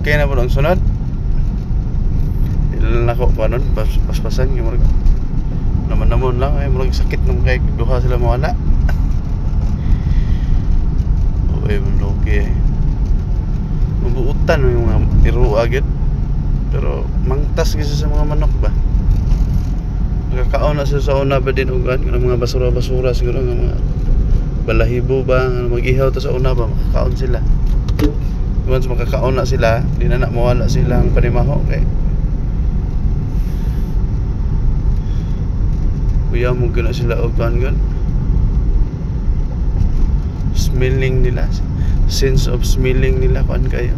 Okay na po ang sunod. Ilan ako pa nun, paspasan yung mga naman lang ay murag sakit nung kay duha sila mawala. Okay, okay. Mabuutan yung mga iro agad. Pero mangtas kasi sa mga manok ba. Nakakaon na sila sa una ba din ugan ng mga basura-basura siguro ng mga balahibo ba, mag-ihaw to sa una ba makakaon sila. Once makakaon na sila, di na mawala silang panimaho kay kuya mo gana sila og kan smelling nila, sense of smelling nila kan kayo.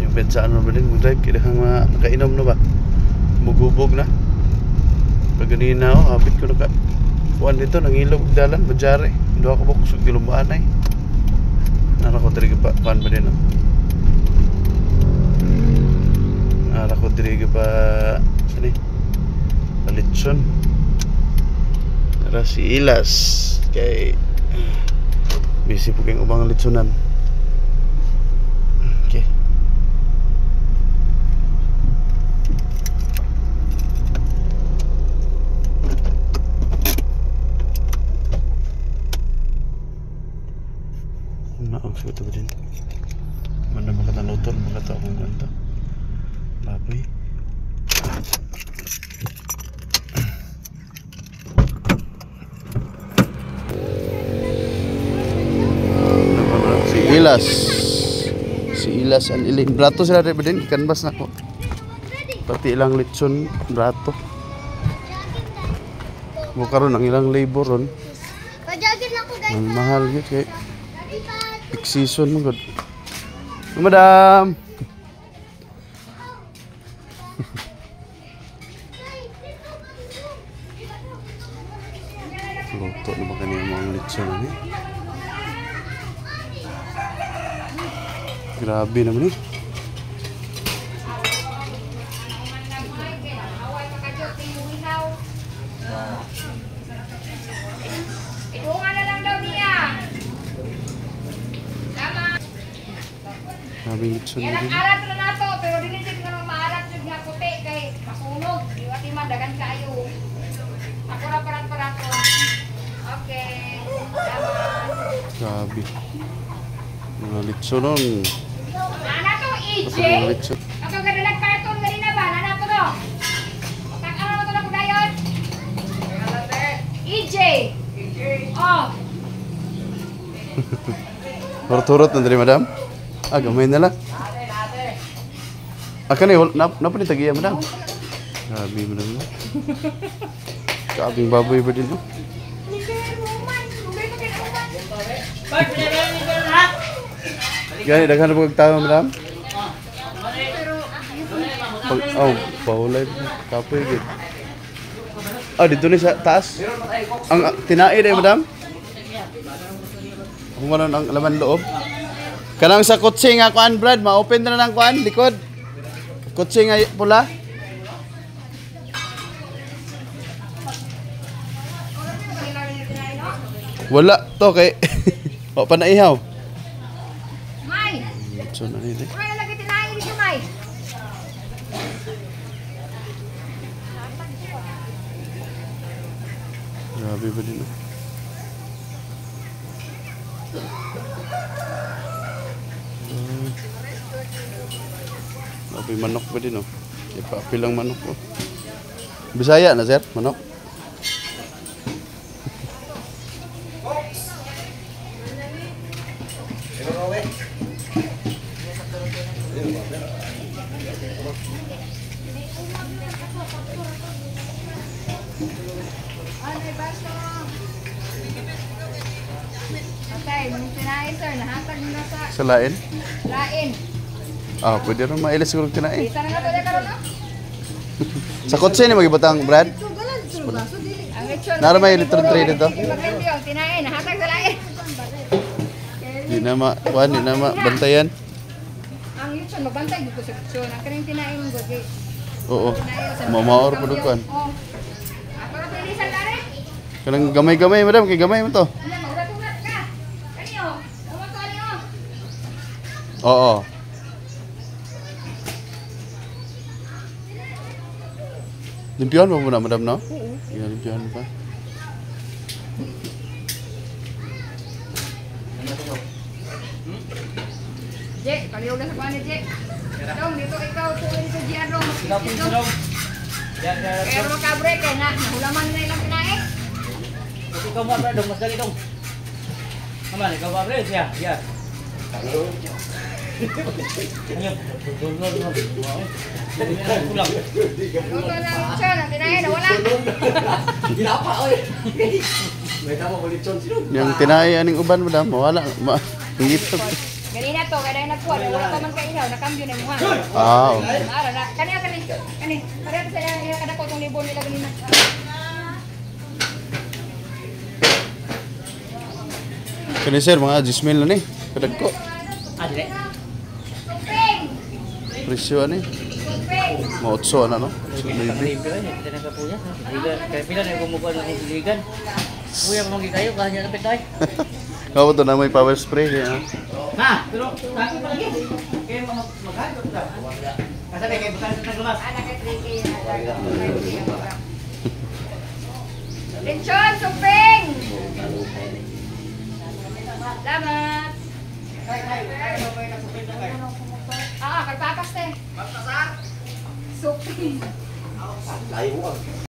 Yung bensa ano ba din mo drive kaya nga nakainom na ba mugubog na pag ganina ako habit ko naka kuan dito nangilog dalan bajare duha ka box ug gilumbaan ay nara ko diri pa kuan ba din nara ko diri pa sini Litson nara si Ilas kay busy po kayong ubang litsonan. Okay. Naog sa ito ba din? Mana makatanuton, makataw kung ganito. Baboy. Si Ilas ang iling brato sila rin ba din ikanbas na ko pati ilang litson brato mo karon ang ilang labor ron ang mahal yun kay peak season mo god madam luto na ba kanina mga litson ano grabe naman eh. Idungan na lang daw niya. Tama. Grabe yung litson yan na ang din. alat na nato, pero dinidig na maalat yung nga puti kay masunog. Iwati madagan kayo. Ako na parat-parat ko. Okay. Tama. Grabe. Mga litson nun. Nana to, EJ. Mga litson. Ako ganda nag-cartoon ganina ba? Nana po to. Tak-ano na to na po dayon? EJ. Oh. Turut-turut na dali madam. Ah, gamay na lang. Ah, kanil, napa ni tagiya madam? Grabe madam. Kabing baboy ba din no? Gani, daghan na po kagtao madam? Oh, pahulay. Kapoy gid. Ah, dito ni sa taas. Ang tinai day madam? Kung ano ang laman loob. Kanang sa kutsi nga kuan Brad, ma-open na ng kuan likod. Kutsi nga pula. Wala to kay wa pa naihaw. May. So na ni. Wala na lagi tinahin dito, May. Grabe ba din? Grabe manok ba din oh. Ipapilang manok oh. Bisaya na sir, manok. Okay, nung tinahin, sir, nahatag mo na sa Sa lain? lain. Ah, pwede rin mailis siguro kinain. Isa na nga to na karon, no? Sa kotse ni magibutang Brad? Ang lechon. Nara may litron tray dito? Ipagrendi yung tinahin, nahatag sa lain. Di na kuan, di na bantayan. Ang lechon, magbantay dito sa lechon. Ang kaning tinahin mong gagi. Oo. Mamaor pa kuan. Oh. Ako na pilisan na rin. Kanang gamay-gamay madam, kay gamay mo to. Ano, maulat-ulat ka. Kaniyo, umot ko niyo. Oo. Limpihan mo muna, madam, no? Oo. Yeah, limpihan pa. Je, paliw na sa kuha ni Je. Dong, dito ikaw, tuloy sa Giano. Pero makabre, kaya na, nahulaman na ilang pinae. Ikaw mo, dong, mas dali dong. Naman, ikaw ba, bre? Siya, siya. Ayun. Kulang. Luto na ng siya, na pinae, nawala. Ginapa, oy. May tama ko lechon sino? Yung tinay aning uban, madam, wala. Hingit. Ganina to, kaya nagkuha, wala pa man kaihaw, nakambyo na mga. Ah, Ara na, kaniya kani. Pareho sa iya kada ko tong libon nila ganina. kani sir, mga 10,000 na ni. Kadagko. Ah, dire. Suping! Presyo ani. Suping! Mga 8 na, no? Libre eh, kita na kapuya. Ligan, kaya pila na kumukuha ng ligan. Kuya manggi kayo kanya na pitay. Kamu to na may power spray ya. Ha, pero lagi pa lagi. Kaya maghago ta. Kasi kay bukan sa glass. Anak kay Tricky na. Lechon, suping! Salamat! Ah, kay papas te. Suping.